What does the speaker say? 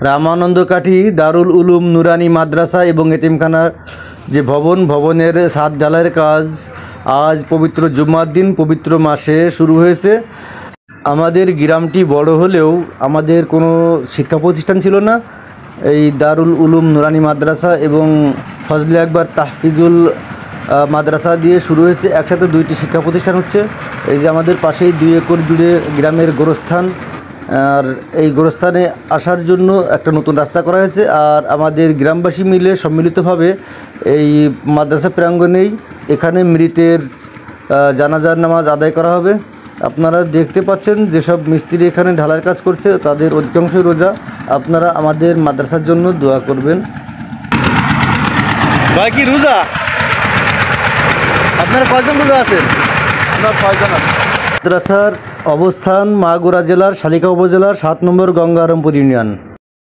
রামানন্দ কাঠি দারুল উলুম নুরানি মাদ্রাসা এবং এতিমখানার যে ভবনের ছাদ ঢালাইয়ের কাজ আজ পবিত্র জুম্মার দিন পবিত্র মাসে শুরু হয়েছে। আমাদের গ্রামটি বড় হলেও আমাদের কোনো শিক্ষা প্রতিষ্ঠান ছিল না। এই দারুল উলুম নুরানি মাদ্রাসা এবং ফজলে আকবর তাহফিজুল মাদ্রাসা দিয়ে শুরু হয়েছে। একসাথে দুইটি শিক্ষা প্রতিষ্ঠান হচ্ছে। এই যে আমাদের পাশেই 2 একর জুড়ে গ্রামের গোরস্থান, আর এই গোরস্থানে আসার জন্য একটা নতুন রাস্তা করা হয়েছে। আর আমাদের গ্রামবাসী মিলে সম্মিলিতভাবে এই মাদ্রাসা প্রাঙ্গণেই এখানে মৃতের জানাজার নামাজ আদায় করা হবে। আপনারা দেখতে পাচ্ছেন যেসব মিস্ত্রি এখানে ঢালাইয়ের কাজ করছে তাদের অধিকাংশই রোজা। আপনারা আমাদের মাদ্রাসার জন্য দোয়া করবেন। ভাই কি রোজা? আপনারা কয়জন রোজা আছেন? আমরা 6 জন আছি। মাদ্রাসার অবস্থান মাগুরা জেলার শালিকা উপজেলার 7 নম্বর গঙ্গারামপুর ইউনিয়ন।